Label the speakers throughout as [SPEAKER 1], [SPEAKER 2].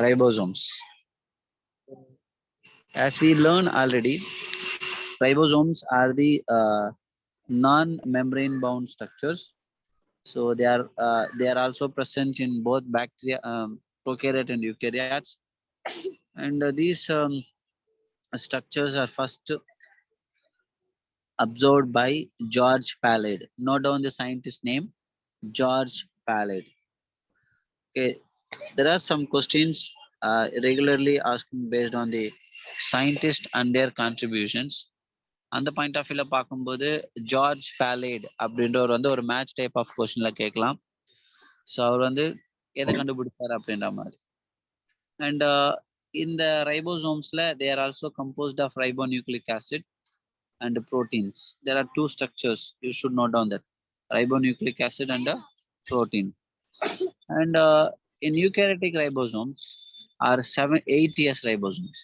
[SPEAKER 1] ribosomes. As we learned already, ribosomes are the non-membrane bound structures. So they are also present in both bacteria, prokaryote and eukaryotes. And these structures are first absorbed by George Palade. Note down the scientist name, George Palade. Okay, there are some questions regularly asking based on the scientist and their contributions. அந்த point of வியூல பார்க்கும்போது George palate அப்படின்றவர் வந்து ஒரு match type of கொஸ்டின்ல கேட்கலாம். So அவர் வந்து எதை கண்டுபிடிச்சாரு அப்படின்ற மாதிரி. அண்ட் இந்த ரைபோசோம்ஸ்ல they are also composed of ribonucleic acid and proteins. There are two structures. You should note down that ribonucleic acid and a protein. And in eukaryotic ribosomes are 8S ribosomes.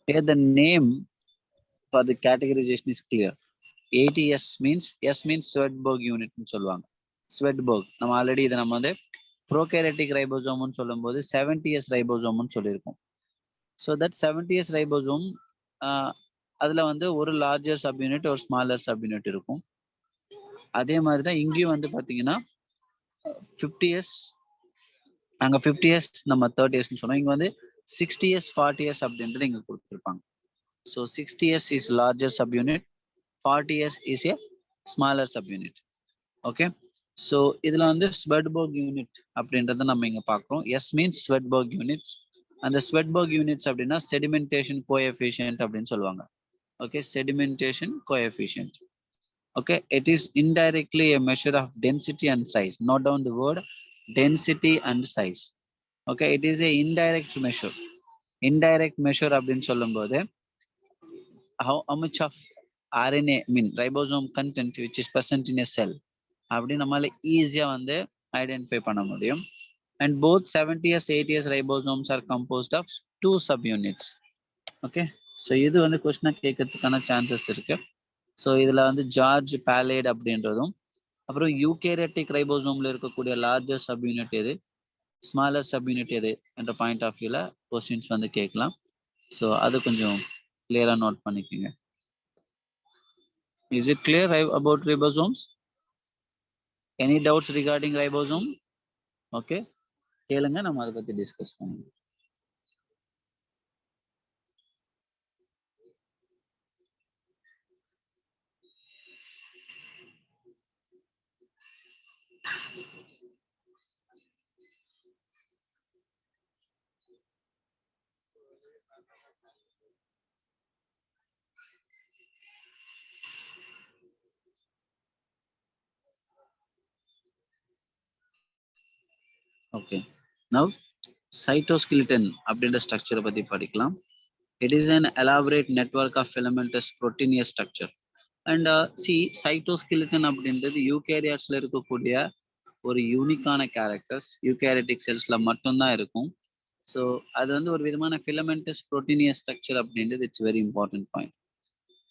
[SPEAKER 1] Here the name for the categorization is clear. 80S means S means Swedberg unit னு சொல்லுவாங்க. Swedberg நம்ம already இதை நம்ம வந்து prokaryotic ribosome னு சொல்லும்போது 70S ribosome னு சொல்லியிருக்கோம். So that 70S ribosome அதுல வந்து ஒரு லார்ஜர் சப்யூனிட் ஒரு ஸ்மாலர் சப்யூனிட் இருக்கும். அதே மாதிரி தான் இங்கேயும் வந்து பார்த்தீங்கன்னா 50S அங்கே 50S நம்ம 30Sன்னு சொன்னோம். இங்கே வந்து 60S 40S அப்படின்றது இங்கே கொடுத்துருப்பாங்க. So 60S is larger subunit, 40S is a smaller subunit. Okay, so இதில் வந்து ஸ்வெட்பர்க் யூனிட் அப்படின்றத நம்ம இங்கே பார்க்குறோம். S means Svedberg units. அந்த ஸ்வெட்பர்க் யூனிட்ஸ் அப்படின்னா செடிமெண்டேஷன் கோஎஃபிஷியன்ட் அப்படின்னு சொல்லுவாங்க. Okay, sedimentation coefficient. Okay, it is indirectly a measure of density and size. Note down the word density and size. Okay, it is a indirect measure. Indirect measure அப்படின்னு சொல்லும்போது how much of RNA ribosome content which is present in a cell அப்படி நம்மளால ஈஸியா வந்து identify பண்ண முடியும். And both 70S 80S ribosomes are composed of 2 subunits. Okay, so இது வந்து கொஸ்டினா கேட்கறதுக்கான சான்சஸ் இருக்கு. ஸோ இதுல வந்து ஜார்ஜ் பேலேட் அப்படின்றதும் அப்புறம் யூகேரியாட்டிக் ரைபோசோம்ல இருக்கக்கூடிய லார்ஜர் சப்யூனிட் எது, ஸ்மாலர் சப்யூனிட் எது என்ற பாயிண்ட் ஆஃப் வியூல கொஸ்டின்ஸ் வந்து கேட்கலாம். ஸோ அது கொஞ்சம் கிளியரா நோட் பண்ணிக்கோங்க. Is it clear about ribosomes? Any doubts regarding ribosome? Okay, கேளுங்க, நம்ம அதை பத்தி டிஸ்கஸ் பண்ணுவோம். Okay, now cytoskeleton அப்படின்ற ஸ்ட்ரக்சரை பத்தி படிக்கலாம். It is an elaborate network of filamentous proteinous structure. And see, cytoskeleton அப்படின்றது யூகேரியாட்ஸ்ல இருக்கக்கூடிய ஒரு யூனிக்கான கேரக்டர்ஸ், யூகேரியாட்டிக் செல்ஸ்ல மட்டும்தான் இருக்கும். ஸோ அது வந்து ஒரு விதமான filamentous proteinous structure அப்படின்றது it's very important point.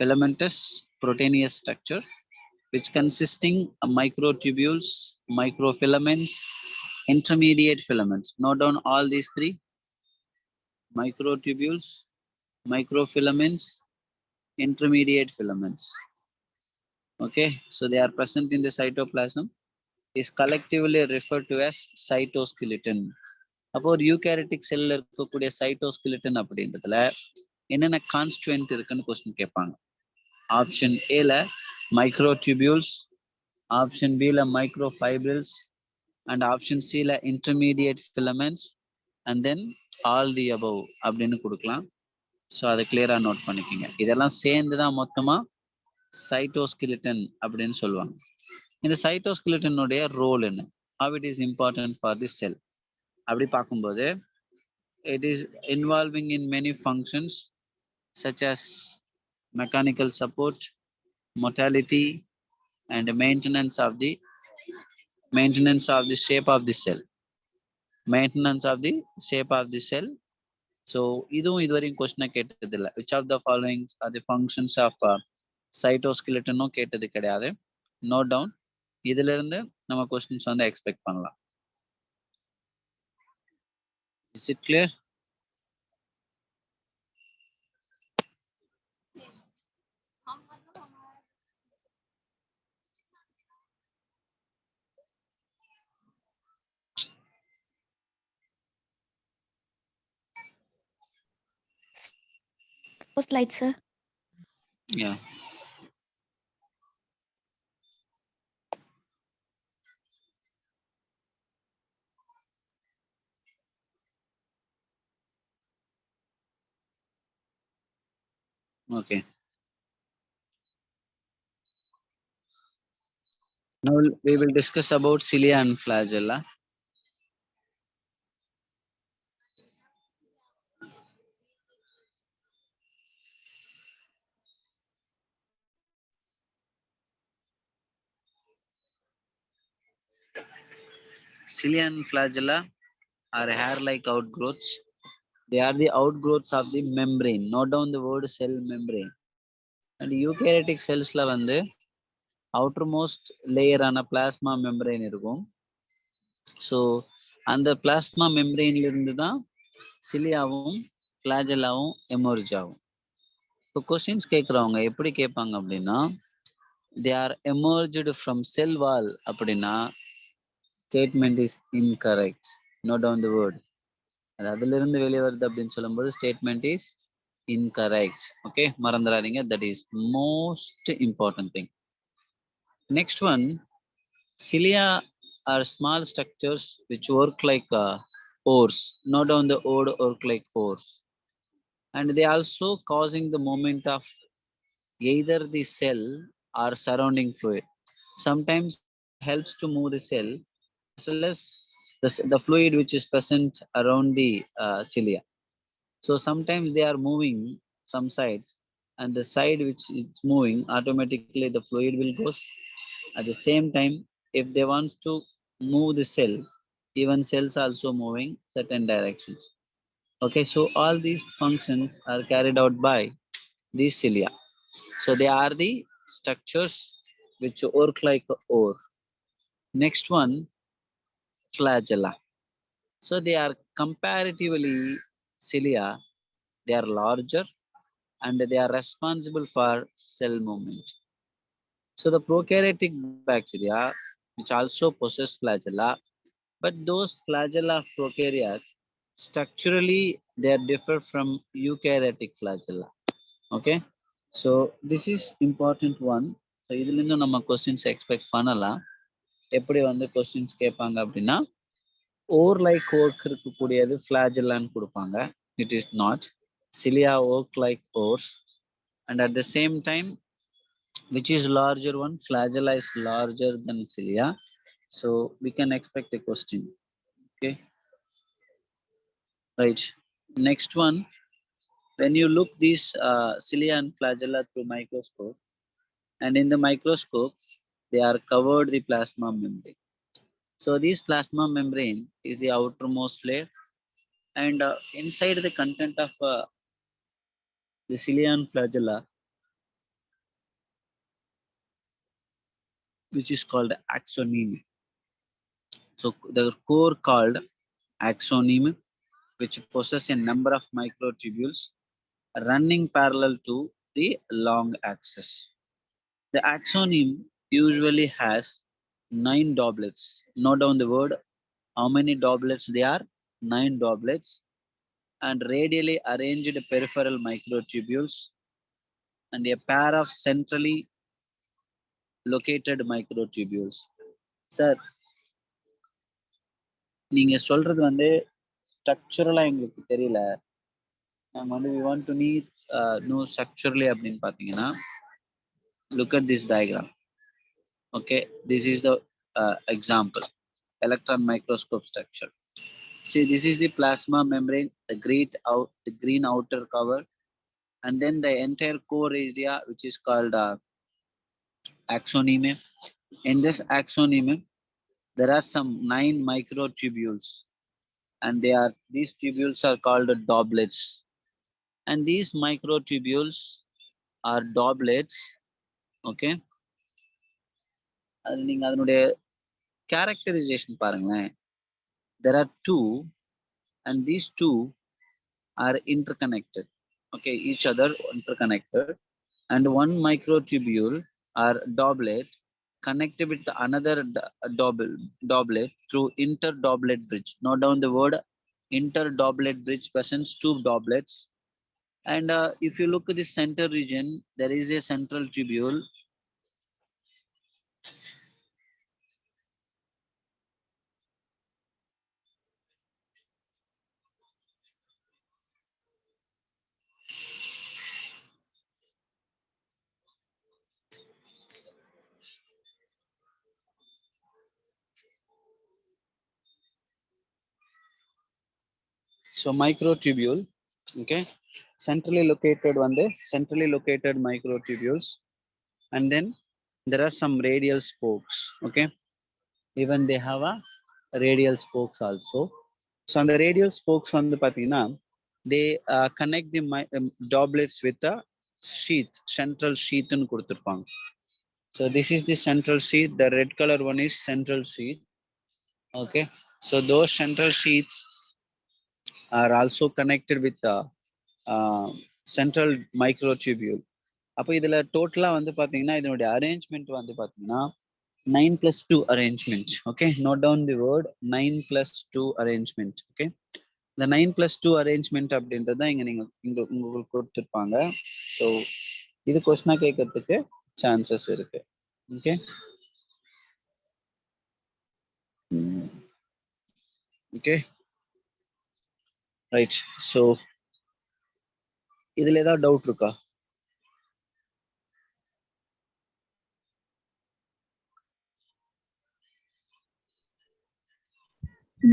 [SPEAKER 1] filamentous proteinous structure which consisting of microtubules, microfilaments, intermediate filaments. Note down all these three: microtubules, microfilaments, intermediate filaments. Okay, so they are present in the cytoplasm, is collectively referred to as cytoskeleton. அப்போ ஒரு eukaryotic செல்ல இருக்கக்கூடிய சைட்டோஸ்கெலிட்டன் அப்படின்றதுல என்னென்ன கான்ஸ்டுவென்ட் இருக்குன்னு question கேட்பாங்க. Option ஏல மைக்ரோடியூபியூல்ஸ், option பில மைக்ரோஃபைப்ரில்ஸ், அண்ட் ஆப்ஷன் சில intermediate filaments, and then all the above அப்படின்னு கொடுக்கலாம். ஸோ அதை கிளியரா நோட் பண்ணிக்கோங்க. இதெல்லாம் சேர்ந்து தான் மொத்தமா சைட்டோஸ்கெலிட்டன் அப்படின்னு சொல்லுவாங்க. இந்த சைட்டோஸ்கெலிட்டனுடைய ரோல் என்ன, how it is important for the cell அப்படி பார்க்கும்போது it is involving in many functions such as mechanical support, motility, and maintenance of the shape of the cell. Maintenance of the shape of the cell. So இதுவும் இதுவரையும் கொஸ்டினை கேட்டது இல்லை. which of the following are the functions of cytoskeleton கேட்டது கிடையாது. Note down, இதுல இருந்து நம்ம கொஸ்டின்ஸ் வந்து எக்ஸ்பெக்ட் பண்ணலாம். Is it clear?
[SPEAKER 2] Slide, sir.
[SPEAKER 1] Yeah. Okay. Now we will discuss about cilia and flagella. Cilia and flagella are hair-like outgrowths. They are the outgrowths of the membrane. Note down the word cell membrane. And eukaryotic cells la வந்து outermost layer ஆன plasma membrane இருக்கும். So அந்த plasma membrane இருந்து தான் சிலியாவும் ஃபிளாஜெல்லாவும் emerge ஆகும். இப்போ questions கேட்குறவங்க எப்படி கேட்பாங்க அப்படின்னா, they are emerged from cell wall அப்படின்னா statement is incorrect. Note down the word. அது அதிலிருந்து வெளியே வருது அப்படின்னு சொல்லும்போது statement is incorrect. Okay, மறந்துடாதீங்க. That is most important thing. Next one, cilia are small structures which work like oars. Note down the word work like oars. And they also causing the movement of either the cell or surrounding fluid. Sometimes cilia helps to move the cell as well as the fluid which is present around the cilia. So sometimes they are moving some sides, and the side which is moving automatically the fluid will go. At the same time, if they want to move the cell, even cells also moving certain directions. Okay, so all these functions are carried out by these cilia. So they are the structures which work like a oar. Next one, flagella. So they are comparatively cilia, they are larger and they are responsible for cell movement. So the prokaryotic bacteria which also possess flagella, but those flagella of prokaryotes structurally they differ from eukaryotic flagella. Okay, so this is important one. So இதுல நம்ம questions expect பண்ணலாம். எப்படி வந்து questions கேட்பாங்க அப்படின்னா, ஓர் like work இருக்கக்கூடியது ஃபிளாஜெல்லான்னு கொடுப்பாங்க. It is not. Cilia work like oars. And at the same time, which is larger one? Flagella is larger than cilia. So we can expect a question. Okay. Right. Next one, when you look these cilia and flagella through microscope, and in the microscope, they are covered the plasma membrane. So this plasma membrane is the outermost layer, and inside the content of the cilia and flagella, which is called axoneme. So the core called axoneme, which possess a number of microtubules running parallel to the long axis. The axoneme usually has 9 doublets. Note down the word. How many doublets they are? 9 doublets. And radially arranged peripheral microtubules and a pair of centrally located microtubules. Sir, நீங்க சொல்றது வந்து ஸ்ட்ரக்சரலா எங்களுக்கு தெரியல. நாங்க வந்து we want to know structurally அப்படின்னு பார்த்தீங்கன்னா, look at this diagram. Okay, this is the example, electron microscope structure. See, this is the plasma membrane, the green outer cover, and then the entire core area, which is called axoneme. In this axoneme, there are some 9 microtubules, and these tubules are called doublets. And these microtubules are doublets. Okay, அது நீங்க அதனுடைய characterization பாருங்களேன். There are 2, and these 2 are interconnected. Okay, each other interconnected, and one microtubule or doublet connected with another doublet through interdoublet bridge. Note down the word interdoublet bridge presents 2 doublets, And if you look at the center region, there is a central tubule. So microtubule, okay, centrally located one day, centrally located microtubules, and then there are some radial spokes, okay. Even they have a radial spokes also. So on the radial spokes on the patina, they connect the doublets with a sheath, central sheath in Kurturpang. So this is the central sheath. The red color one is central sheath. Okay. So those central sheaths are also connected with the central microtubule. அப்போ இதுல டோட்டலா வந்து பாத்தீங்கன்னா இதனுடைய arrangement வந்து பாத்தீங்கன்னா 9+2 arrangement. Okay, note down the word 9+2 arrangement. Okay, the 9+2 arrangement அப்படின்றது தான் இங்க நீங்க உங்களுக்கு கொடுத்துருப்பாங்க. ஸோ இது கொஸ்டினா கேட்கறதுக்கு சான்சஸ் இருக்கு. Okay, okay, right. ஸோ இதுல ஏதாவது டவுட் இருக்கா?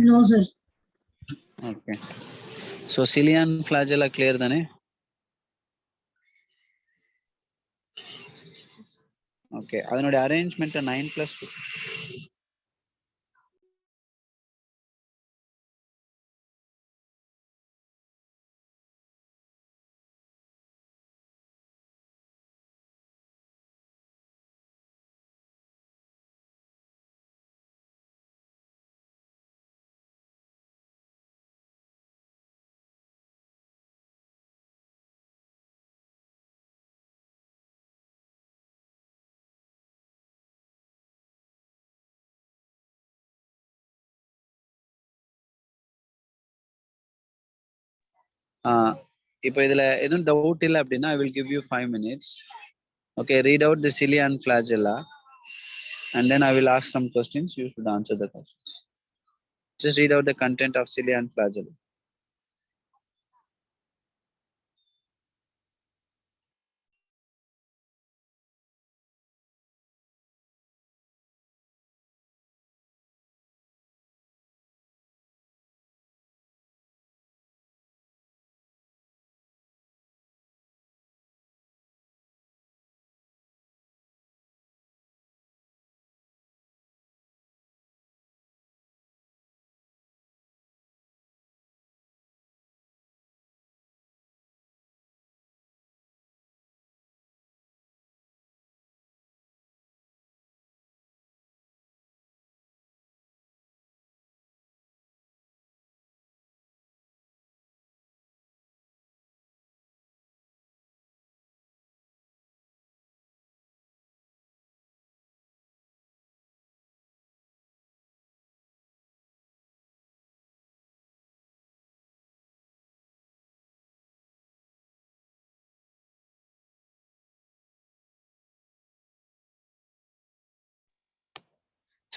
[SPEAKER 2] No, sir.
[SPEAKER 1] Okay. So Cilia and Flagella clear தானே? Okay. அதனுடைய அரேஞ்ச்மெண்ட் 9+2. இப்போ இதுல எதுவும் டவுட் இல்லை அப்படின்னா I will give you 5 minutes. Okay, read out the Cilia and Flagella, and then I will ask some questions. You should answer the questions. Just read out the content of Cilia and Flagella.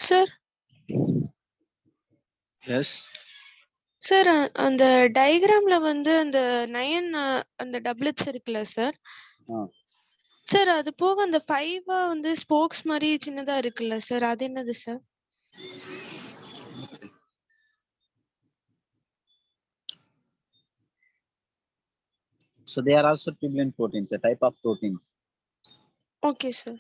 [SPEAKER 3] Sir,
[SPEAKER 1] Yes.
[SPEAKER 3] sir, அந்த டயக்ராம்ல வந்து அந்த 9 அந்த டபுளட்ஸ் இருக்குல்ல sir? Sir அது போக அந்த 5 வந்து spokes மாதிரி சின்னதா இருக்குல்ல சார், அது என்னது sir?
[SPEAKER 1] So they are also tubulin proteins, a type of proteins.
[SPEAKER 3] Okay, sir.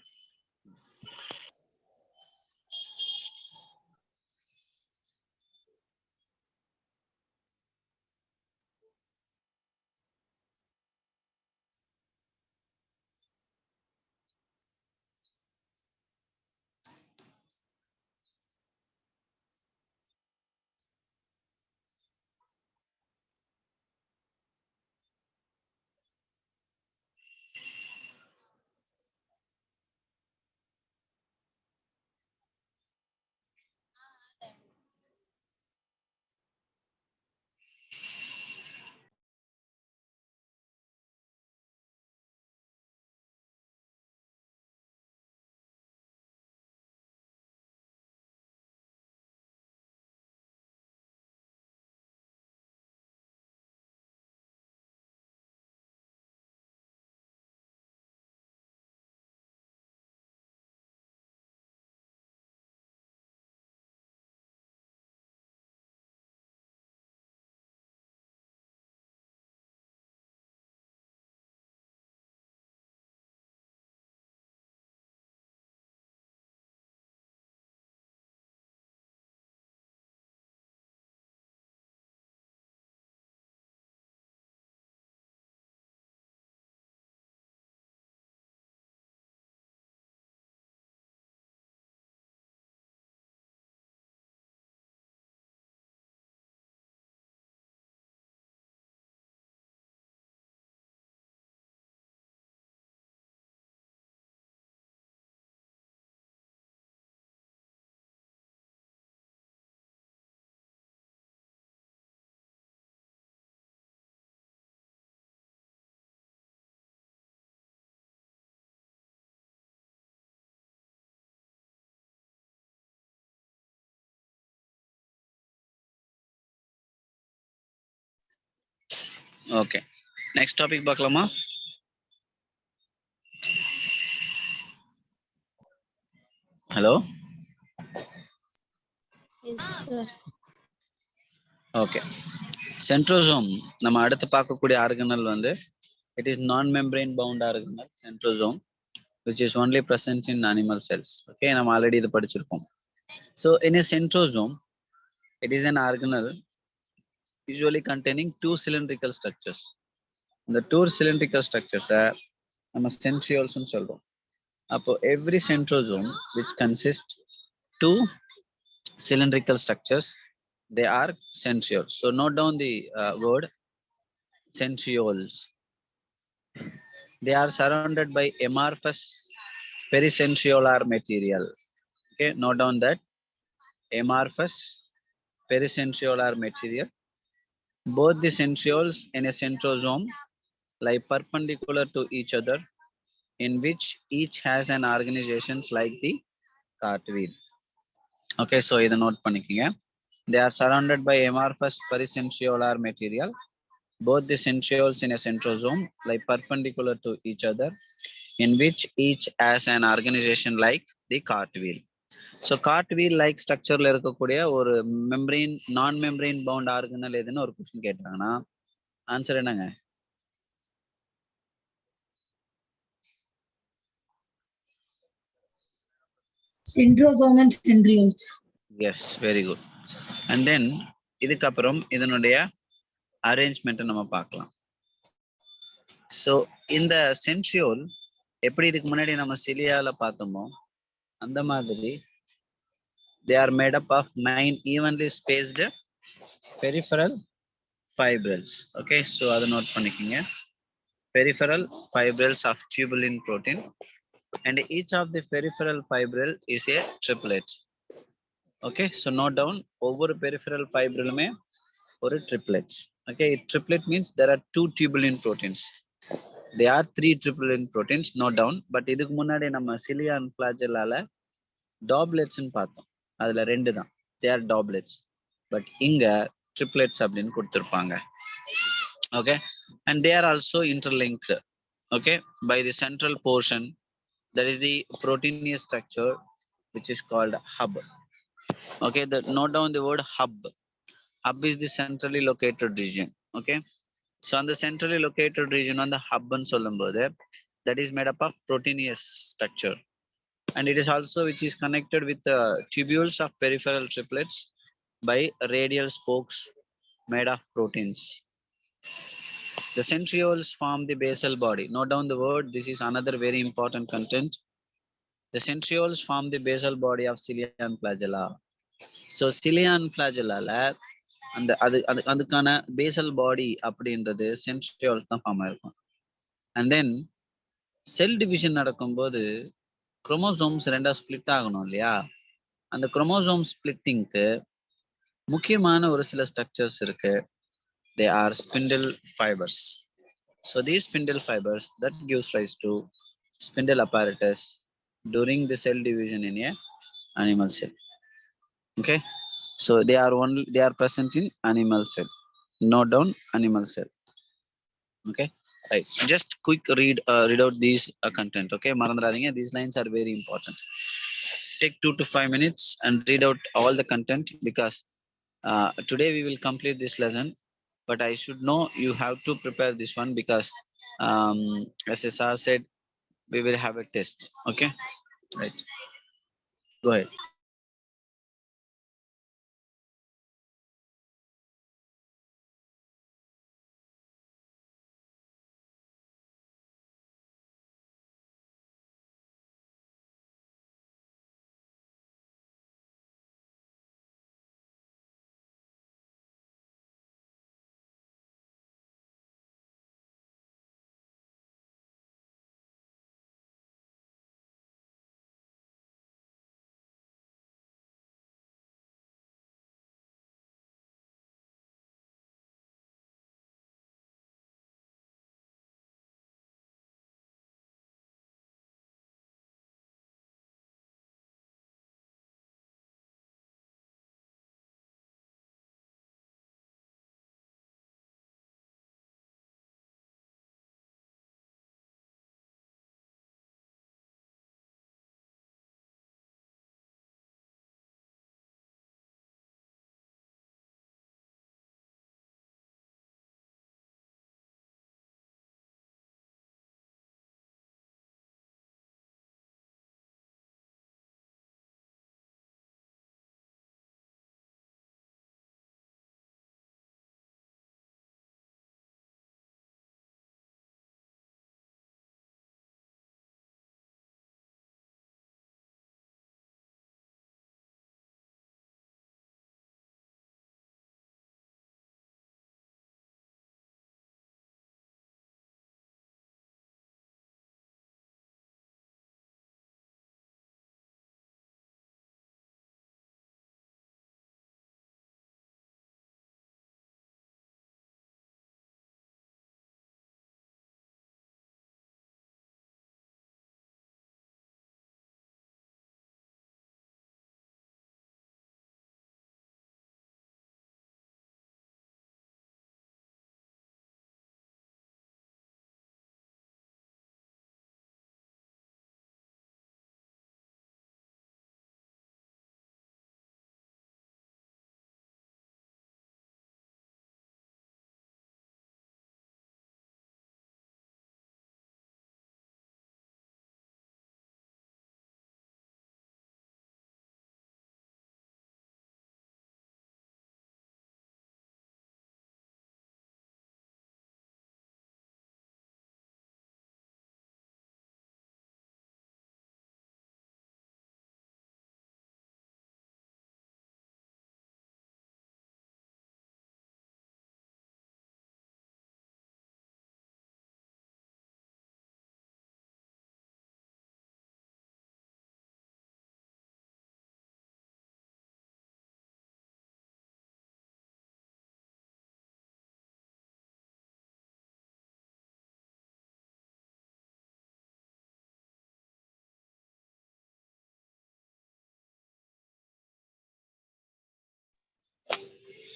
[SPEAKER 1] Okay. Next topic பார்க்கலாமா? Hello?
[SPEAKER 2] Yes, sir.
[SPEAKER 1] Okay. Centrosome நம்ம அடுத்து பார்க்கக்கூடிய ஆர்கனல் வந்து it is non-membrane bound organelle centrosome which is only present in animal cells. Okay, நம்ம already இது படிச்சிருக்கோம். So in a centrosome it is an organelle usually containing two cylindrical structures. The two cylindrical structures நம்ம centrioles னு சொல்றோம். அப்போ every centrosome which consists two cylindrical structures, they are centrioles. So note down the word centrioles. They are surrounded by amorphous pericentriolar material. Okay, note down that amorphous pericentriolar material. Both the centrioles in a centrosome lie perpendicular to each other, in which each has an organization like the cartwheel. Okay, so இதை note பண்ணிக்கங்க. They are surrounded by amorphous pericentriolar material. Both the centrioles in a centrosome lie perpendicular to each other, in which each has an organization like the cartwheel. So cartwheel like structureல இருக்கக்கூடிய ஒரு membrane நான் membrane bound organelle எதுன்னு ஒரு question கேட்டாங்கன்னா answer என்னங்க?
[SPEAKER 2] Centrosome and centrioles.
[SPEAKER 1] Yes, very good. And then இதுக்கப்புறம் இதனுடைய அரேஞ்ச்மெண்ட்டை நம்ம பார்க்கலாம். ஸோ இந்த சென்ட்ரியோல் எப்படி இதுக்கு முன்னாடி நம்ம சிலியால பார்த்தோமோ அந்த மாதிரி they are made up of 9 evenly spaced peripheral fibrils. Okay, so அதை நோட் பண்ணிக்கோங்க. Peripheral fibrils of tubulin protein, and each of the peripheral fibril is a triplet. Okay, so note down ஒவ்வொரு peripheral fibriluமே ஒரு triplet. Okay, triplet means there are two tubulin proteins. They are three tubulin proteins, note down. But இதுக்கு முன்னாடி நம்ம Cilia and Flagella doublets ன்னு பார்த்தோம். அதுல ரெண்டு தான், they are doublets. But இங்க triplets அப்படின்னு கொடுத்திருப்பாங்க. Okay, and they are also interlinked. Okay, by the central portion, that is the proteinous structure which is called hub. Okay, note down the word hub. Hub is the centrally located region. Okay, so on the centrally located region on the hub and சொல்லும்போது that is made up of proteinous structure, and it is also which is connected with the tubules of peripheral triplets by radial spokes made of proteins. The centrioles form the basal body. Note down the word, this is another very important content. The centrioles form the basal body of Cilia and Flagella. So Cilia and Flagella அந்த அதுக்கான Basel பாடி அப்படின்றது centriole தான் form ஆயிருக்கும். And then cell division நடக்கும்போது chromosomes ரெண்டா split ஆகணும் இல்லையா? அந்த குரோமோசோம் ஸ்பிளிட்டிங்க்கு முக்கியமான ஒரு சில ஸ்ட்ரக்சர்ஸ் இருக்கு. They are spindle fibers. So these spindle fibers that gives rise to spindle apparatus during the cell division in a animal cell. Okay, so they are present in animal cell. Note down animal cell. Okay, right, just quick read out these content. Okay, marandradinga, these lines are very important. Take 2 to 5 minutes and read out all the content, because today we will complete this lesson, but I should know you have to prepare this one, because as SR said, we will have a test. Okay, right, go ahead.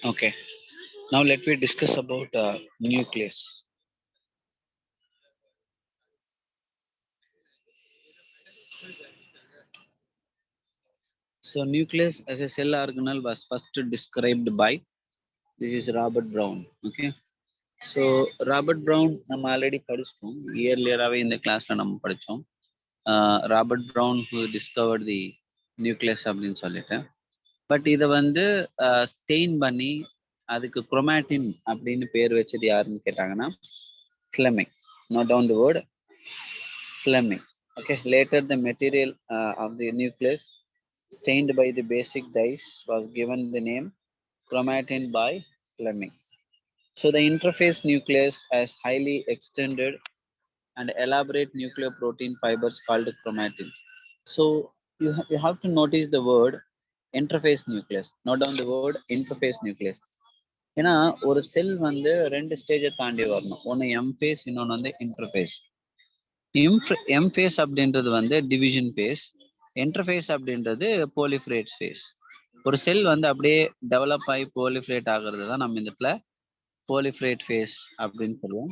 [SPEAKER 1] Okay. Now let me discuss about nucleus. So nucleus as a cell organelle was first described by this is Robert Brown. Okay. So Robert Brown நம்ம already படிச்சிட்டோம் இயர்லியராகவே இந்த கிளாஸ்ல நம்ம படித்தோம். Robert brown who discovered the nucleus அப்படின்னு சொல்லிட்டு but இதை வந்து stain பண்ணி அதுக்கு குரோமாட்டின் அப்படின்னு பேர் வச்சது யாருன்னு கேட்டாங்கன்னா Fleming. Note down the word Fleming. Okay. Later the material of the nucleus stained by the basic dyes was given the name chromatin by Fleming. So the interface nucleus has highly extended and elaborate nucleoprotein fibers called chromatin. So you have to notice the word interface nucleus. Note down the word interface nucleus. ஏன்னா ஒரு செல் வந்து ரெண்டு ஸ்டேஜை தாண்டி வரணும். ஒன்று M face, இன்னொன்று வந்து இன்டர்ஃபேஸ். எம் ஃபேஸ் அப்படின்றது வந்து டிவிஷன் ஃபேஸ், இன்டர்ஃபேஸ் அப்படின்றது போலிஃபரேட் ஃபேஸ். ஒரு செல் வந்து அப்படியே டெவலப் ஆகி போலிஃபரேட் ஆகுறது தான் நம்ம இந்த இடத்துல போலிஃபரேட் ஃபேஸ் அப்படின்னு சொல்லுவோம்.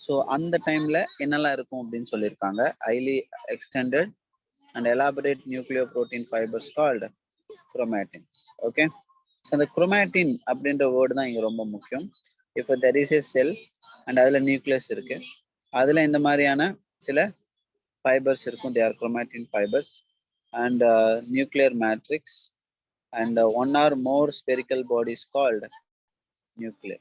[SPEAKER 1] ஸோ அந்த டைம்ல என்னெல்லாம் இருக்கும் அப்படின்னு சொல்லியிருக்காங்க. Highly extended and elaborate nucleoprotein fibres called chromatin. Okay. அந்த குரோமாட்டின் அப்படின்ற வேர்டு தான் இங்க ரொம்ப முக்கியம். இப்போ there is a cell and அதுல நியூக்ளியஸ் இருக்கு, அதுல இந்த மாதிரியான சில ஃபைபர்ஸ் இருக்கும். They are chromatin fibres and nuclear matrix and one or more spherical bodies called nuclei.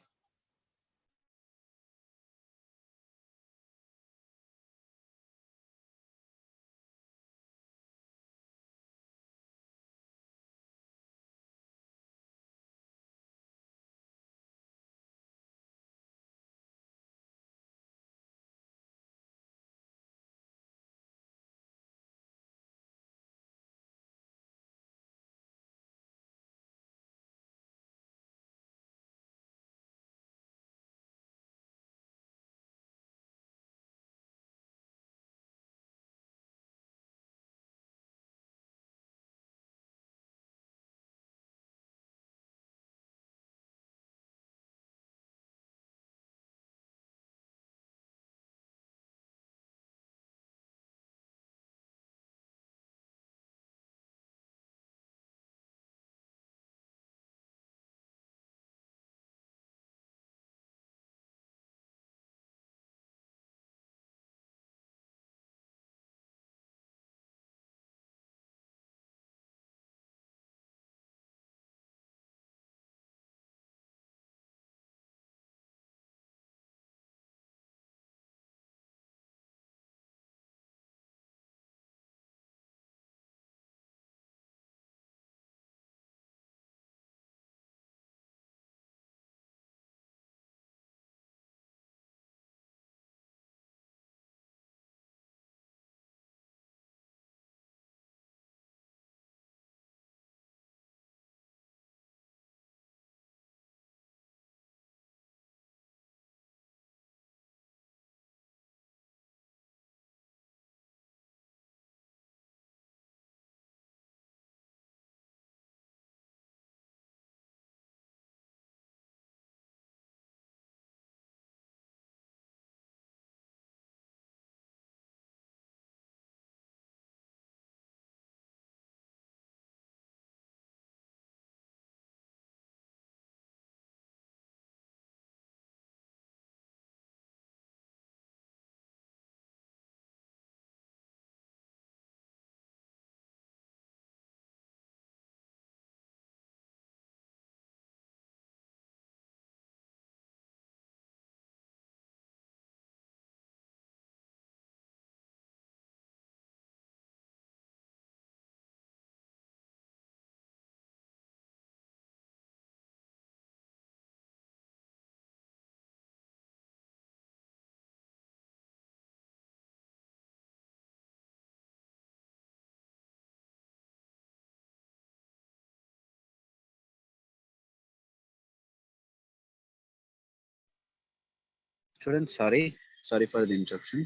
[SPEAKER 1] Students, sorry for the interruption.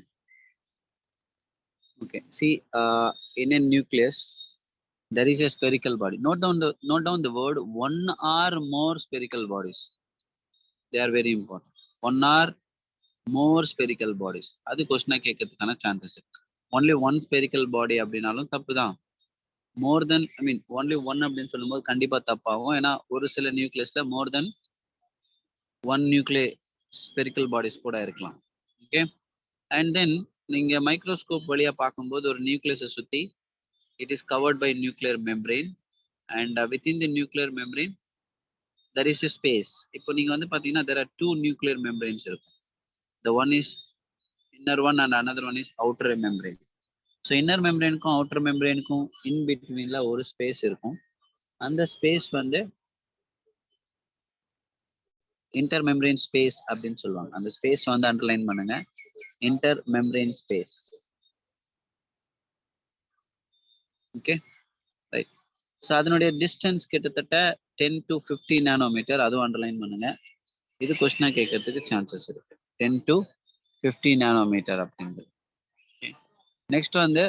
[SPEAKER 1] Okay, see, in a nucleus there is a spherical body. Note down the word one or more spherical bodies. They are very important. One or more spherical bodies. அது கொஸ்டினா கேட்கறதுக்கான chances இருக்கு. Only one spherical பாடி அப்படின்னாலும் தப்பு தான். மோர் then only one அப்படின்னு சொல்லும்போது கண்டிப்பா தப்பாகும். ஏன்னா ஒரு சில நியூக்ளியஸ்ல மோர் தென் ஒன் நியூக்ளிய ஸ்பெரிக்கல் பாடிஸ் கூட இருக்கலாம். ஓகே, அண்ட் தென் நீங்க மைக்ரோஸ்கோப் வழியா பார்க்கும்போது ஒரு நியூக்ளியஸை சுத்தி it is covered by nuclear membrane, and within the nuclear membrane there is a space. இப்போ நீங்க வந்து பாத்தீங்கன்னா there are two nuclear membranes இருக்கும். The one is inner one and another one is outer membrane. So inner membraneக்கும் outer membraneக்கும் in betweenல ஒரு space இருக்கும். அந்த space வந்து inter membrane space அப்படின்னு சொல்லுவாங்க. அந்த ஸ்பேஸ் வந்து அண்டர்லைன் பண்ணுங்க, inter membrane space. Okay, right. So அதனுடைய டிஸ்டன்ஸ் கிட்டத்தட்ட 10 to 50 நானோமீட்டர், அதுவும் அண்டர்லைன் பண்ணுங்க. இது கொஸ்டினா கேட்கறதுக்கு சான்சஸ் இருக்கு. 10 to 50 நானோமீட்டர் அப்படிங்கிறது. நெக்ஸ்ட் வந்து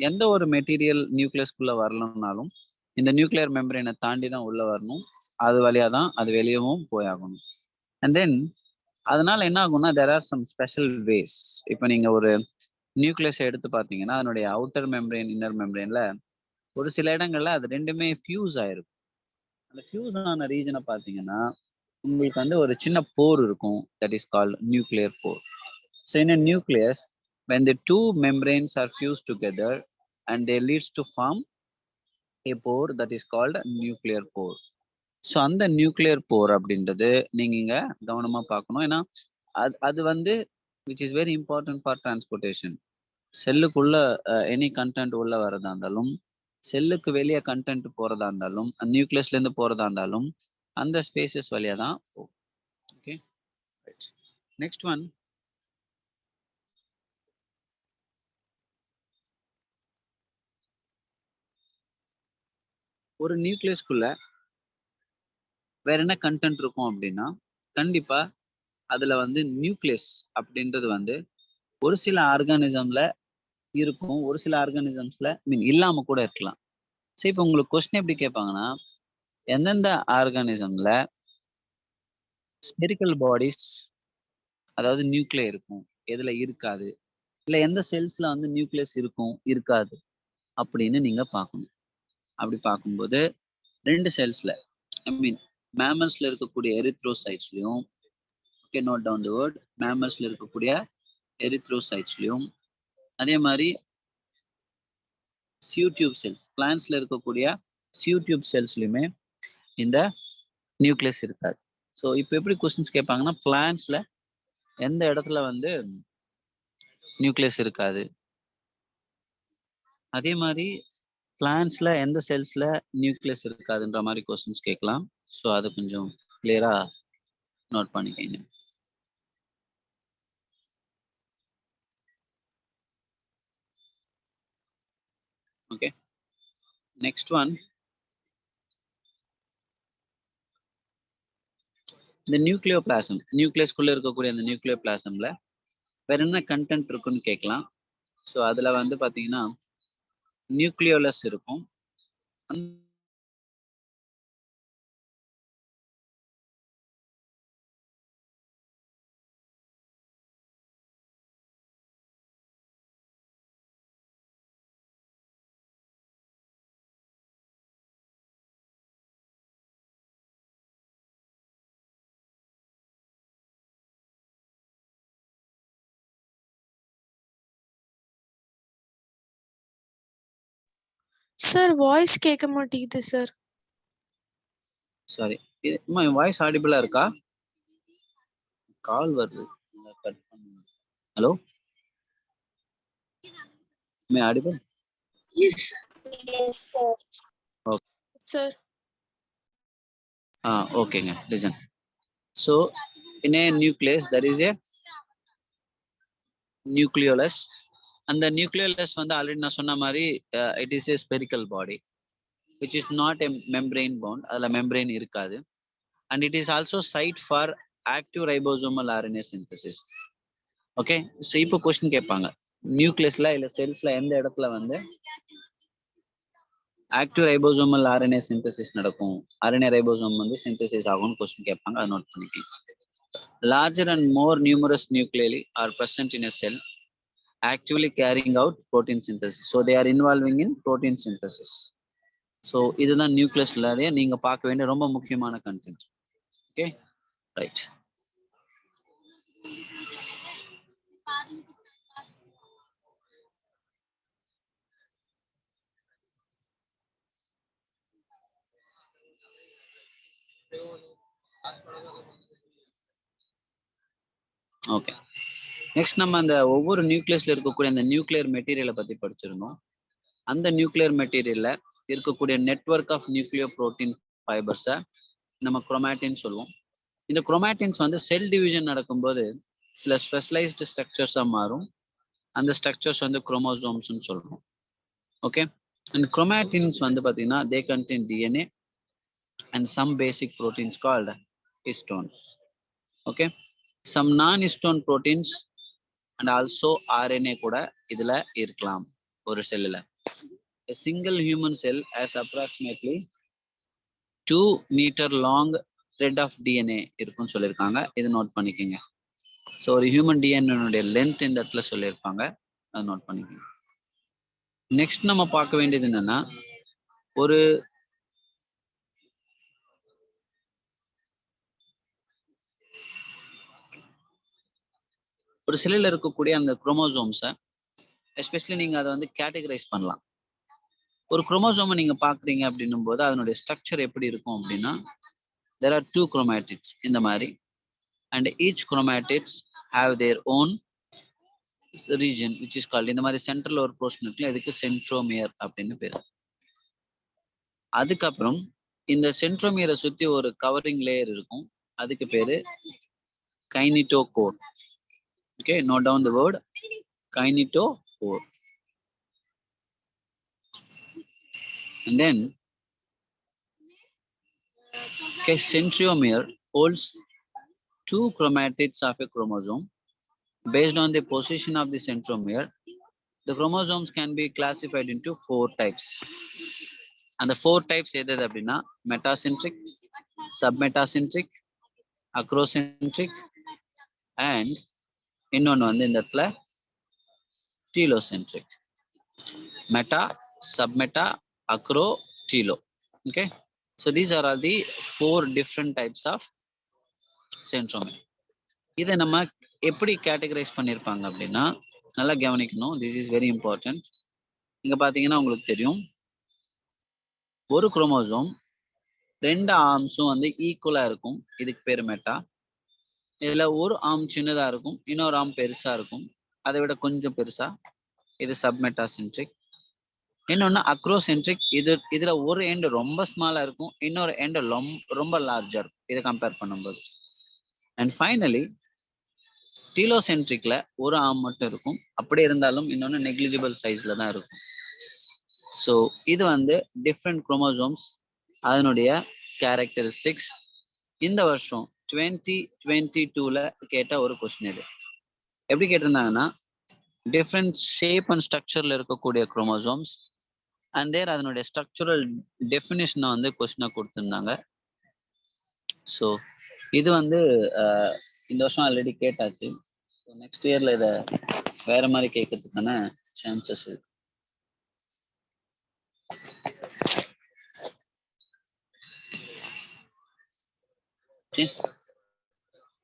[SPEAKER 1] எந்த ஒரு மெட்டீரியல் நியூக்ளியஸ்குள்ள வரலனாலும் இந்த நியூக்ளியர் மெம்பரேனை தாண்டி தான் உள்ள வரணும். அது வழியா தான் அது வெளியவும் போயாகணும். அண்ட் தென் அதனால என்ன ஆகும்னா there are some special ways. இப்போ நீங்க ஒரு நியூக்ளியஸை எடுத்து பார்த்தீங்கன்னா அதனுடைய அவுட்டர் மெம்பரேன் இன்னர் மெம்பரேன்ல ஒரு சில இடங்கள்ல அது ரெண்டுமே ஃபியூஸ் ஆயிருக்கும். அந்த ஃபியூஸ் ஆன ரீஜனை பார்த்தீங்கன்னா உங்களுக்கு வந்து ஒரு சின்ன போர் இருக்கும். That is called nuclear pore. So in a nucleus, when the two membranes are fused together and they leads to form a pore that is called nuclear pore. So அந்த nuclear pore அப்படின்றது நீங்க இங்க கவனமா பார்க்கணும். ஏன்னா அது வந்து which is very important for transportation. செல்லுக்குள்ள எனி கண்டென்ட் உள்ள வரதா இருந்தாலும், செல்லுக்கு வெளியே கண்டென்ட் போறதா இருந்தாலும், நியூக்ளியஸ்ல இருந்து போறதா இருந்தாலும் அந்த ஸ்பேசஸ் வழியா தான் போகும். ஓகே, நெக்ஸ்ட் ஒன், ஒரு நியூக்ளியஸ்குள்ள வேற என்ன கண்டென்ட் இருக்கும் அப்படின்னா கண்டிப்பா அதுல வந்து நியூக்ளியஸ் அப்படின்றது வந்து ஒரு சில ஆர்கானிசம்ல இருக்கும், ஒரு சில ஆர்கானிசம்ஸ்ல இல்லாம கூட இருக்கலாம். ஸோ இப்போ உங்களுக்கு கொஸ்டின் எப்படி கேட்பாங்கன்னா எந்தெந்த ஆர்கானிசம்ல ஸ்பெரிக்கல் பாடிஸ் அதாவது நியூக்ளியர் இருக்கும், எதுல இருக்காது, இல்ல எந்த செல்ஸ்ல வந்து நியூக்ளியஸ் இருக்கும் இருக்காது அப்படின்னு நீங்க பார்க்கணும். அப்படி பார்க்கும்போது ரெண்டு செல்ஸ்ல மேமல்ஸ்ல இருக்கக்கூடிய எரித்ரோசைட்ஸ்லயும், okay, note down the word, மேமல்ஸ்ல இருக்கக்கூடிய எரித்ரோசைட்ஸ்லயும், அதே மாதிரி சியூடியூப் செல்ஸ், பிளான்ஸ்ல இருக்கக்கூடிய சியூடியூப் செல்ஸ்லயுமே இந்த நியூக்ளியஸ் இருக்காது. ஸோ இப்போ எப்படி கொஸ்டின்ஸ் கேட்பாங்கன்னா பிளான்ஸ்ல எந்த இடத்துல வந்து நியூக்ளியஸ் இருக்காது, அதே மாதிரி பிளான்ஸ்ல எந்த செல்ஸ்ல நியூக்ளியஸ் இருக்காதுன்ற மாதிரி கொஸ்டின்ஸ் கேட்கலாம். ஸோ அதை கொஞ்சம் கிளியரா நோட் பண்ணிக்கங்க. ஓகே, நெக்ஸ்ட் ஒன், இந்த நியூக்ளியோபிளாசம், நியூக்ளியஸ்குள்ள இருக்கக்கூடிய அந்த நியூக்ளியோபிளாசம்ல வேற என்ன கண்டென்ட் இருக்குன்னு கேட்கலாம். ஸோ அதுல வந்து பாத்தீங்கன்னா நியூக்ளியோலஸ் இருக்கும்.
[SPEAKER 3] சார் வாய்ஸ் கேட்க மாட்டேங்குது சார்.
[SPEAKER 1] சாரி, வாய்ஸ் ஆடிபிளா இருக்கா? கால் வருது. Hello, may audible?
[SPEAKER 2] Yes.
[SPEAKER 3] Yes, sir.
[SPEAKER 1] Okay
[SPEAKER 3] sir.
[SPEAKER 1] ஓகேங்க, listen. So in a nucleus there is a nucleolus. அந்த நியூக்ளியோலஸ் வந்து ஆல்ரெடி நான் சொன்ன மாதிரி it is a spherical body which is not a membrane bound. அதுல membrane இருக்காது. and it is also site for active ribosomal RNA synthesis. Okay, so இப்போ question கேட்பாங்க நியூக்ளியஸ்ல இல்ல செல்ஸ்ல எந்த இடத்துல வந்து ஆக்டிவ் ரைபோசோமல் ஆர்என்ஏ சிந்தசிஸ் நடக்கும், ஆர்என்ஏ ரைபோசோம் வந்து சிந்தசிஸ் ஆகும்னு கொஸ்டின் கேட்பாங்க, அதை நோட் பண்ணிக்கலாம். Larger and more numerous nuclei are present in a cell, actively carrying out protein synthesis. So they are involving in protein synthesis. So இதுதான் நியூக்ளியஸ்ல நீங்க பார்க்க வேண்டிய ரொம்ப முக்கியமான content. Okay right. Okay, next நம்ம அந்த ஒவ்வொரு நியூக்ளியஸ்ல இருக்கக்கூடிய அந்த நியூக்ளியர் மெட்டீரியலை பத்தி படிச்சிருந்தோம். அந்த நியூக்ளியர் மெட்டீரியல்ல இருக்கக்கூடிய நெட்வொர்க் ஆஃப் நியூக்ளியோ புரோட்டீன் ஃபைபர்ஸை நம்ம குரோமாட்டின் சொல்லுவோம். இந்த குரோமாட்டின்ஸ் வந்து செல் டிவிஷன் நடக்கும்போது சில ஸ்பெஷலைஸ்டு ஸ்ட்ரக்சர்ஸாக மாறும். அந்த ஸ்ட்ரக்சர்ஸ் வந்து குரோமோசோம்ஸ்ன்னு சொல்றோம். ஓகே, அண்ட் குரோமாட்டின்ஸ் வந்து பார்த்தீங்கன்னா they contain DNA and some basic proteins called histones. Okay, some non-histone proteins and also RNA கூட இதுல இருக்கலாம் ஒரு செல்லுல. A single human cell has approximately 2 meter long thread of DNA இருக்குன்னு சொல்லியிருக்காங்க, இது நோட் பண்ணிக்கோங்க. ஸோ ஒரு ஹியூமன் டிஎன்ஏனுடைய லென்த் இந்த இடத்துல சொல்லியிருப்பாங்க, அதை நோட் பண்ணிக்கோங்க. நெக்ஸ்ட் நம்ம பார்க்க வேண்டியது என்னன்னா, ஒரு செல்லில் இருக்கக்கூடிய அந்த குரோமோசோம்ஸை எஸ்பெஷலி நீங்க அதை வந்து கேட்டகரைஸ் பண்ணலாம். ஒரு குரோமோசோமை நீங்க பாக்குறீங்க அப்படின்னும் போது அதனுடைய ஸ்ட்ரக்சர் எப்படி இருக்கும் அப்படின்னா, there are 2 chromatids இந்த மாதிரி, and each chromatids have their own region which is called, இந்த மாதிரி சென்ட்ரல் ஒரு போர்ஷன் இருக்குல்ல, இதுக்கு சென்ட்ரோமியர் அப்படின்னு பேர். அதுக்கப்புறம் இந்த சென்ட்ரோமியரை சுத்தி ஒரு கவரிங் லேயர் இருக்கும், அதுக்கு பேரு kinetochore. Okay, note down the word kinetochore. And then okay, centromere holds 2 chromatids of a chromosome. Based on the position of the centromere, the chromosomes can be classified into 4 types. And the 4 types எது அப்படின்னா metacentric, submetacentric, acrocentric and இன்னொன்று வந்து இந்த இடத்துல telocentric. Meta, submeta, acro, telo. Okay, so these are all the 4 different types of centromere. இதை நம்ம எப்படி categorise பண்ணியிருப்பாங்க அப்படின்னா, நல்லா கவனிக்கணும், திஸ் இஸ் வெரி இம்பார்ட்டன்ட். இங்க பாத்தீங்கன்னா உங்களுக்கு தெரியும், ஒரு குரோமோசோம் 2 ஆர்ம்ஸும் வந்து ஈக்குவலா இருக்கும், இதுக்கு பேரு மெட்டா. இதுல ஒரு ஆர்ம் சின்னதா இருக்கும், இன்னொரு ஆர்ம் பெருசா இருக்கும், அதை விட கொஞ்சம் பெருசா, இது சப்மெட்டாசென்ட்ரிக். இன்னொன்னு அக்ரோசென்ட்ரிக், இதுல ஒரு எண்ட் ரொம்ப ஸ்மாலா இருக்கும், இன்னொரு எண்ட் ரொம்ப லார்ஜா இருக்கும் இதை கம்பேர் பண்ணும்போது. அண்ட் ஃபைனலி டீலோசென்ட்ரிக்ல ஒரு ஆர்ம் மட்டும் இருக்கும், அப்படி இருந்தாலும் இன்னொன்று நெக்லிஜிபிள் சைஸ்ல தான் இருக்கும். ஸோ இது வந்து டிஃப்ரெண்ட் குரோமோசோம்ஸ், அதனுடைய கேரக்டரிஸ்டிக்ஸ். இந்த வருஷம் 2022ல கேட்ட ஒரு கொஸ்டின் இது. எப்படி கேட்டிருந்தாங்கன்னா, டிஃப்ரெண்ட் ஷேப் அண்ட் ஸ்ட்ரக்சர்ல இருக்கக்கூடிய குரோமோசோம்ஸ் அண்ட் தேர் அதனுடைய ஸ்ட்ரக்சரல் டெஃபினிஷனை வந்து கொஸ்டினா கொடுத்துருந்தாங்க. ஸோ இது வந்து இந்த வருஷம் ஆல்ரெடி கேட்டாச்சு. நெக்ஸ்ட் இயர்ல இதை வேற மாதிரி கேட்கறதுக்கான சான்சஸ் இருக்கு.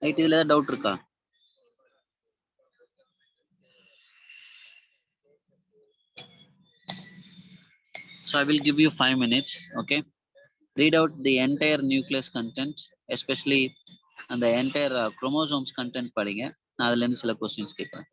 [SPEAKER 1] ரைட், இதுல ஏதாவது டவுட் இருக்கா? So I will give you 5 minutes. Okay, read out the entire nucleus content, especially and the entire chromosomes content படிங்க. நான் அதுல இருந்து சில கொஸ்டின்ஸ் கேட்கிறேன்.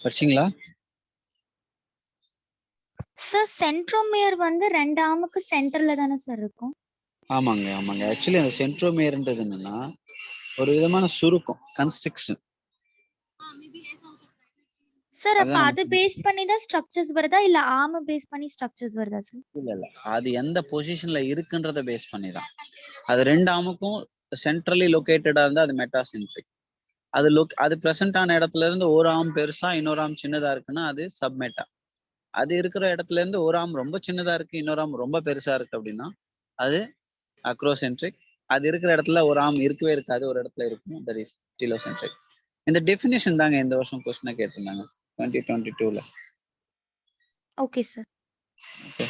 [SPEAKER 1] படிச்சீங்களா?
[SPEAKER 4] சார் சென்ட்ரோமியர் வந்து 2 ஆர்முக்கு சென்டர்ல தானே சார் இருக்கும்?
[SPEAKER 1] ஆமாங்க ஆமாங்க. ஆக்சுவலி அந்த சென்ட்ரோமியர்ன்றது என்னன்னா ஒரு விதமான சுருக்கம், கன்ஸ்ட்ரக்ஷன்.
[SPEAKER 4] சார் அப்ப அது பேஸ் பண்ணி தான் ஸ்ட்ரக்சர்ஸ் வருதா இல்ல ஆர்ம் பேஸ் பண்ணி ஸ்ட்ரக்சர்ஸ் வருதா சார்?
[SPEAKER 1] இல்ல அது எந்த பொசிஷன்ல இருக்குன்றத பேஸ் பண்ணி தான். அது 2 ஆர்முக்கும் சென்ட்ரலி லொகேட்டடா இருந்தா அது மெட்டாசென்ட்ரிக். அது பிரசன்ட் ஆன இடத்துல இருந்து ஒரு ஆர்ம் பெருசா இன்னொரு ஆர்ம் சின்னதா இருக்குன்னா அது சப்மெட்டா. அது இருக்கிற இடத்துல இருந்து ஒரு ஆர்ம் ரொம்ப சின்னதா இருக்கு, இன்னொரு ஆர்ம் ரொம்ப பெருசா இருக்கு அப்படின்னா அது அக்ரோசென்ட்ரிக். அது இருக்கிற இடத்துல ஒரு ஆர்ம் இருக்கவே இருக்காது, ஒரு இடத்துல இருக்கும், தட் இஸ் டீலோசென்ட்ரிக். இந்த டெஃபினிஷன் தாங்க இந்த வருஷம் கொஸ்டினா கேட்டிருந்தாங்க 2022ல.
[SPEAKER 4] Okay sir.
[SPEAKER 1] Okay.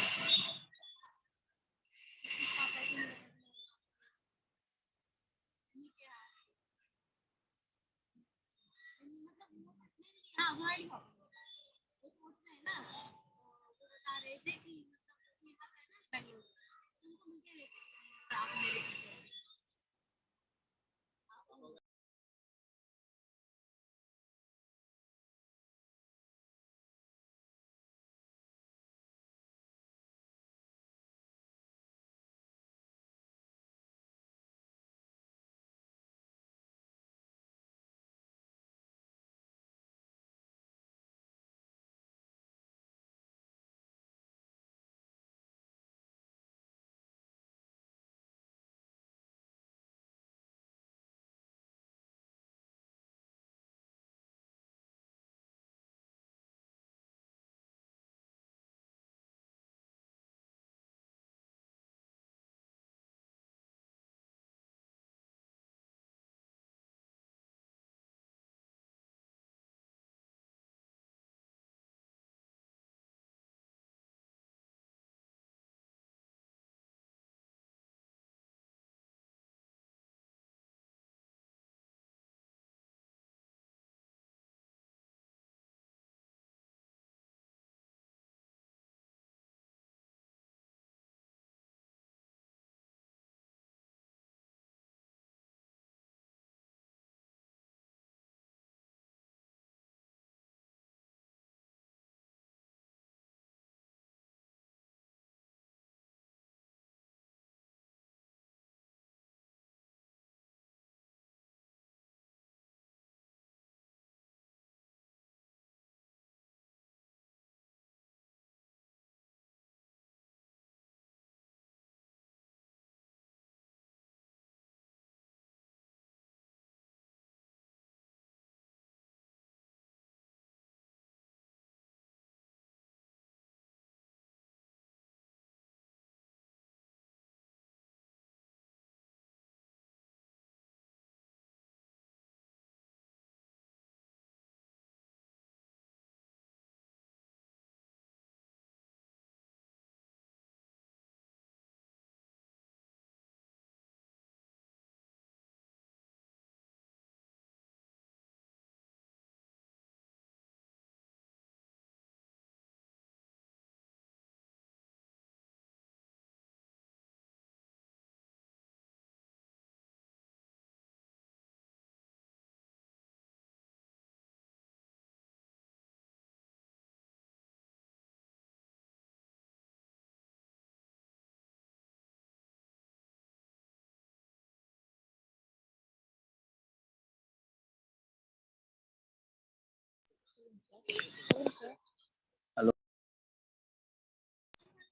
[SPEAKER 1] Hello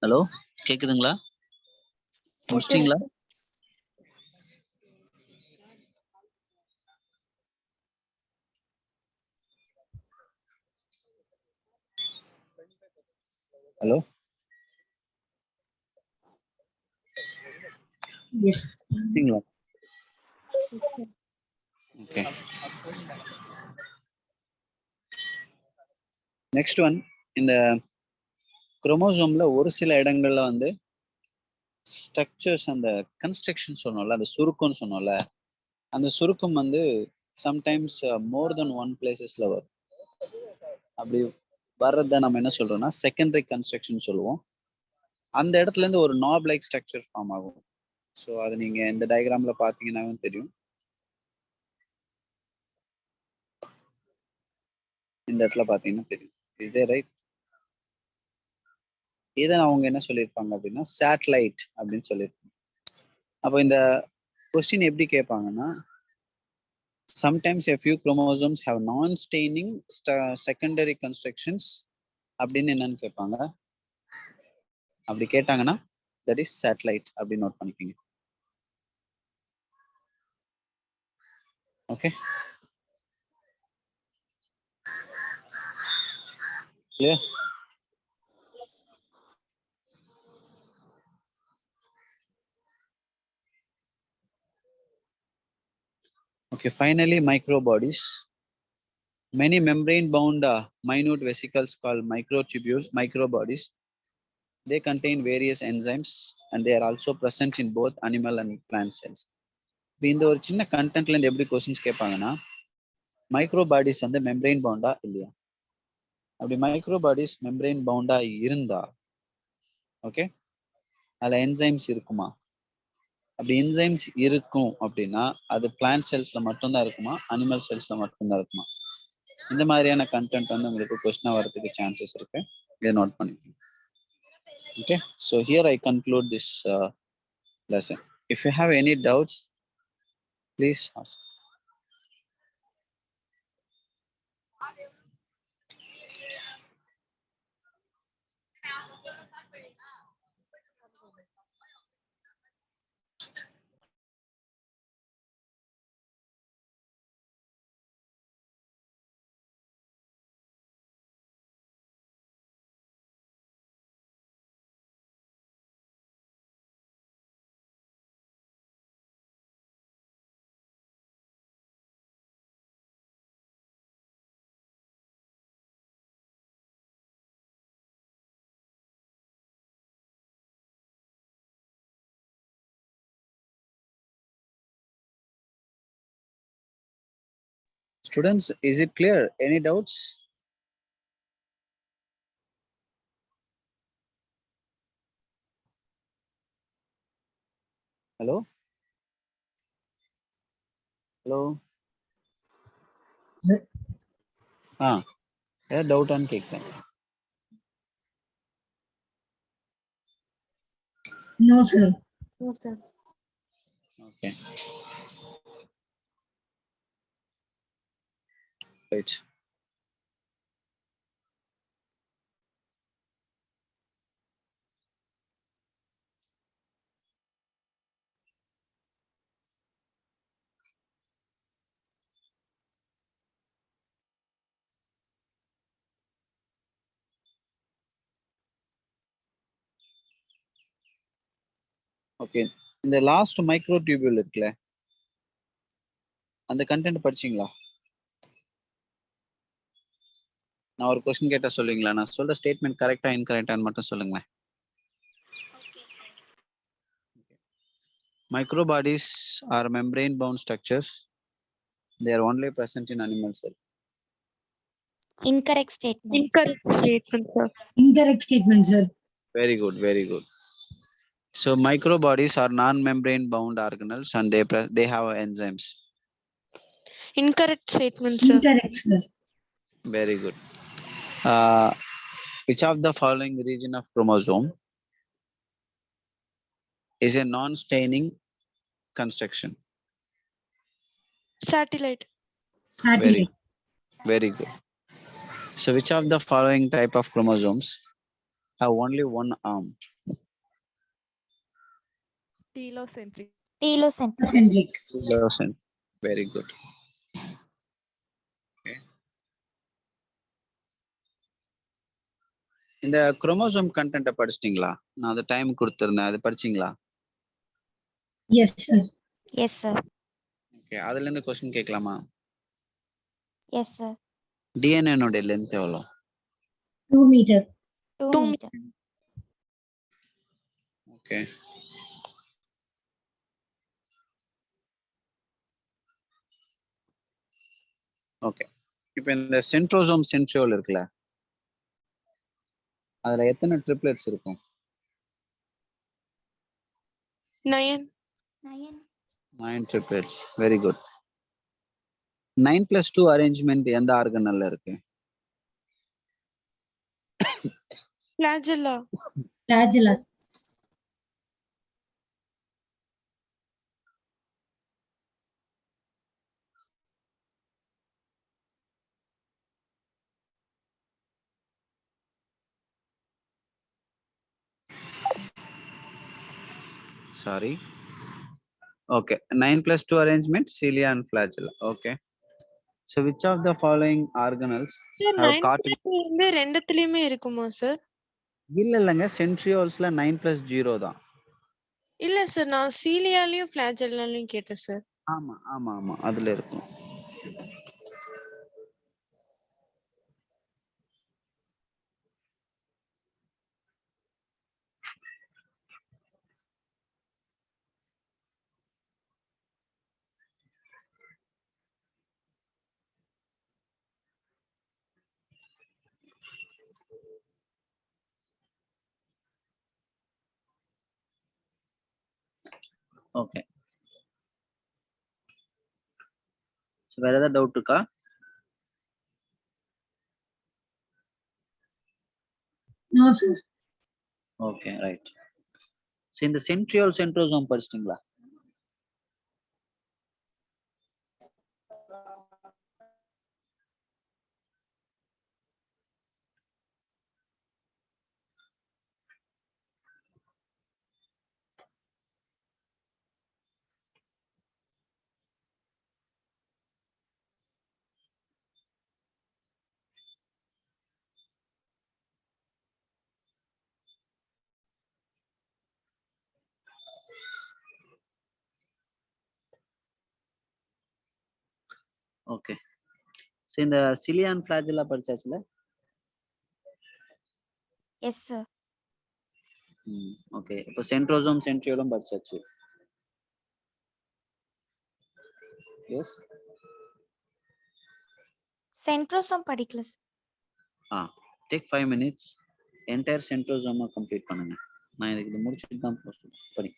[SPEAKER 1] hello கேக்குதுங்களா? முடிச்சிட்டீங்களா? Hello
[SPEAKER 2] Yes.
[SPEAKER 1] முடிச்சிட்டீங்களா? ஓகே. நெக்ஸ்ட் ஒன், இந்த குரோமோசோம்ல ஒரு சில இடங்கள்ல வந்து ஸ்ட்ரக்சர்ஸ், அந்த கன்ஸ்ட்ரக்ஷன் சொன்னோம்ல, அந்த சுருக்கம்னு சொன்னோம்ல, அந்த சுருக்கம் வந்து சம்டைம்ஸ் மோர் தென் ஒன் பிளேசஸ்ல வரும். அப்படி வர்றத நம்ம என்ன சொல்றோம்னா செகண்டரி கன்ஸ்ட்ரக்ஷன் சொல்லுவோம். அந்த இடத்துல இருந்து ஒரு நாப் லைக் ஸ்ட்ரக்சர் ஃபார்ம் ஆகும். ஸோ அது நீங்க இந்த டயக்ராம்ல பாத்தீங்கன்னாவும் தெரியும். இந்த இடத்துல பாத்தீங்கன்னா தெரியும். இதே ரைட். இதை அவங்க என்ன சொல்லியிருப்பாங்க அப்படின்னா சேட்டலைட் அப்படின்னு சொல்லியிருப்பாங்க. அப்போ இந்த கொஸ்டின் எப்படி கேட்பாங்கன்னா sometimes a few chromosomes have non-staining secondary constructions அப்படின்னு என்னன்னு கேட்பாங்க. அப்படி கேட்டாங்கன்னா that is satellite அப்படின்னு நோட் பண்ணிக்கோங்க. Okay clear? Okay, finally microbodies. Many membrane bound minute vesicles called microbodies. They contain various enzymes and they are also present in both animal and plant cells. இப்போ இந்த ஒரு சின்ன கண்டென்ட்ல இருந்து எப்படி questions கேட்பாங்கன்னா மைக்ரோபாடிஸ் வந்து membrane பவுண்டா இல்லையா? அப்படி மைக்ரோபாடிஸ் மெம்பரெயின் பவுண்டா இருந்தா ஓகே அதுல என்சைம்ஸ் இருக்குமா? அப்படி என்சைம்ஸ் இருக்கும் அப்படின்னா அது பிளான்ட் செல்ஸ்ல மட்டும்தான் இருக்குமா, அனிமல் செல்ஸ்ல மட்டும்தான் இருக்குமா? இந்த மாதிரியான கண்டென்ட் வந்து உங்களுக்கு கொஸ்டினா வரதுக்கு சான்சஸ் இருக்கு. இதை நோட் பண்ணிக்கோங்க. Okay, so here I conclude this lesson. If you have any doubts, please ask. Students, is it clear? Any doubts? Hello? Hello? Yeah, doubt on cake then.
[SPEAKER 2] No, sir.
[SPEAKER 3] No, sir.
[SPEAKER 1] Okay. Right. Okay. இந்த last micro tubule இருக்குல்ல அந்த content படிச்சீங்களா? நான் ஒரு question கேட்டா சொல்லுவீங்களா? நான் சொல்ற ஸ்டேட்மெண்ட் கரெக்டா இன்கரெக்டான்னு மட்டும் சொல்லுங்களேன். Microbodies are membrane bound structures. They are only present in animal cells.
[SPEAKER 4] Incorrect statement.
[SPEAKER 3] Incorrect statement, sir.
[SPEAKER 2] Incorrect statement, sir.
[SPEAKER 1] Very good, very good. So microbodies are non-membrane bound organelles and they have enzymes.
[SPEAKER 3] Incorrect statement, sir.
[SPEAKER 2] Incorrect, sir.
[SPEAKER 1] Very good. Which of the following region of chromosome is a non-staining construction?
[SPEAKER 3] Satellite.
[SPEAKER 2] Satellite.
[SPEAKER 1] Very good. So which of the following type of chromosomes have only one arm?
[SPEAKER 5] Telocentric.
[SPEAKER 4] Telocentric.
[SPEAKER 2] Centric.
[SPEAKER 1] Very good. Okay. இந்த chromosome கண்டென்ட்டை படிச்சிட்டீங்களா? நான் அந்த time கொடுத்துருந்தேன், அது படிச்சீங்களா?
[SPEAKER 2] Yes, sir.
[SPEAKER 4] Yes, sir.
[SPEAKER 1] Okay, அதுல இருந்து question கேட்கலாமா?
[SPEAKER 4] Yes, sir.
[SPEAKER 1] டிஎன்ஏ நோட லென்த் எவ்வளவு?
[SPEAKER 2] 2 meter.
[SPEAKER 4] 2 meter.
[SPEAKER 1] ஓகே. ஓகே. இப்போ இந்த சென்ட்ரோசோம் சென்ட்ரியோல் இருக்குல்ல, அதுல எத்தனை ட்ரிப்ளெட்ஸ் இருக்கும்?
[SPEAKER 3] 9.
[SPEAKER 1] 9 triplets. Very good. 9+2 அரேஞ்ச்மெண்ட் எந்த ஆர்கனல்ல இருக்கு?
[SPEAKER 3] Flagella.
[SPEAKER 2] Flagella.
[SPEAKER 1] Sorry. Okay. 9 plus 2 arrangement, cilia and flagella. Okay. So which of the following organelles
[SPEAKER 3] sir
[SPEAKER 1] have
[SPEAKER 3] 9
[SPEAKER 1] caught?
[SPEAKER 3] plus 2 வந்து ரெண்டுத்துலயுமே இருக்குமா சார்?
[SPEAKER 1] இல்லங்க சென்ட்ரியோல்ஸ்ல 9 plus 0 தான்.
[SPEAKER 3] இல்ல சார் நான் சீலியாலயும் ஃபிளாஜெல்லாலயும் கேட்டேன் சார்.
[SPEAKER 1] ஆமா ஆமா ஆமா அதுல இருக்கும். ஓகே. ஸோ வேற ஏதாவது டவுட் இருக்கா?
[SPEAKER 2] No, sir.
[SPEAKER 1] Okay right. So இந்த சென்ட்ரியோல் சென்ட்ரோசோம் படிச்சிட்டீங்களா? ஓகே. ஸோ இந்த சிலியா அண்ட் ஃபிளாஜெல்லா படிச்சாச்சுல?
[SPEAKER 4] Yes sir.
[SPEAKER 1] ஓகே. இப்போ சென்ட்ரோசோம் சென்ட்ரியோலும் படிச்சாச்சு. எஸ்.
[SPEAKER 4] சென்ட்ரோசோம் படிக்கல சார்.
[SPEAKER 1] டேக் 5 minutes என்டையர் சென்ட்ரோசோமை கம்ப்ளீட் பண்ணுங்க. நான் இது முடிச்சுட்டு தான் போஸ்ட் பண்ணி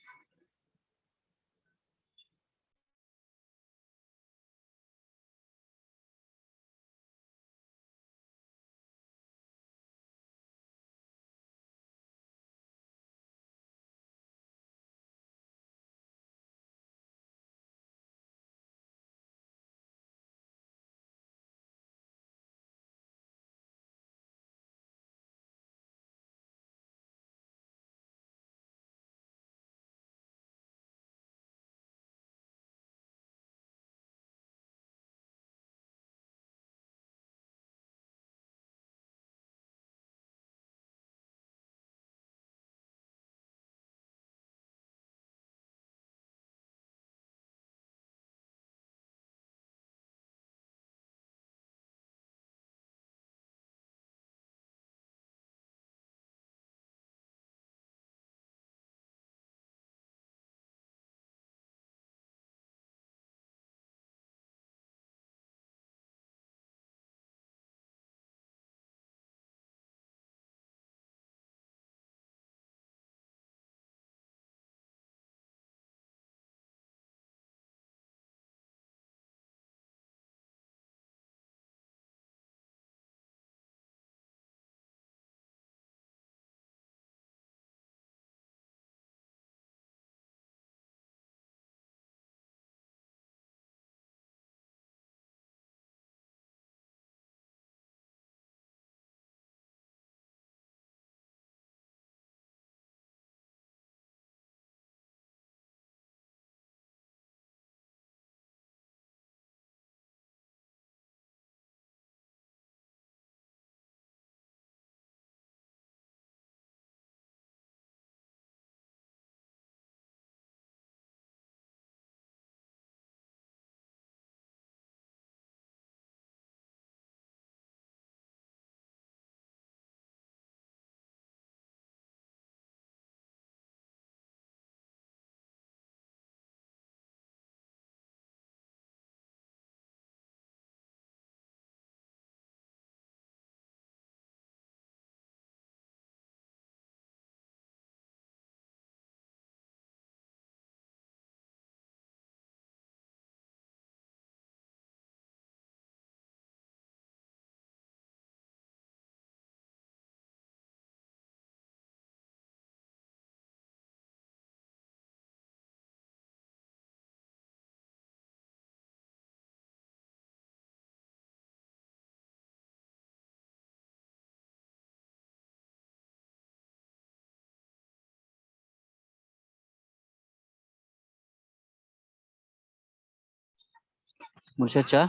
[SPEAKER 1] முடிச்சாச்சா?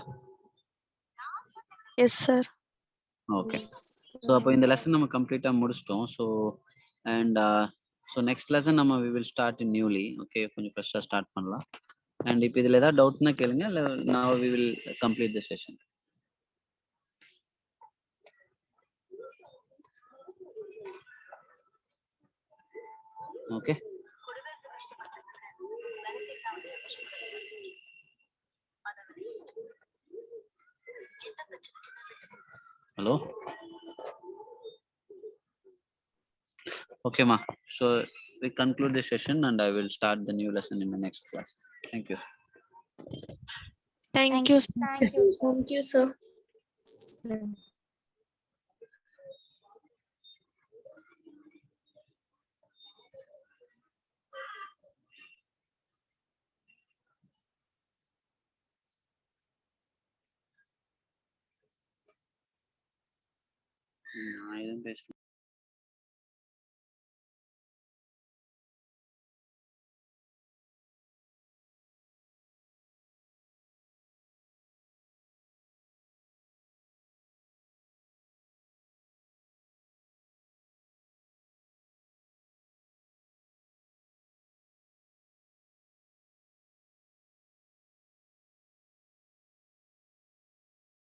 [SPEAKER 3] Yes sir.
[SPEAKER 1] ஓகே. ஸோ அப்போ இந்த லெசன் நம்ம கம்ப்ளீட்டாக முடிச்சிட்டோம். So and so next lesson நம்ம we will start in newly. Okay, கொஞ்சம் ஃப்ரெஷ்ஷாக ஸ்டார்ட் பண்ணலாம். அண்ட் இப்போ இதில் ஏதாவது டவுட்னா கேளுங்க, இல்லை now we will complete the session. Okay. Hello. Okay, ma. So we conclude the session and I will start the new lesson in the next class. Thank you.
[SPEAKER 3] Thank you.
[SPEAKER 6] Thank you, sir.
[SPEAKER 1] I am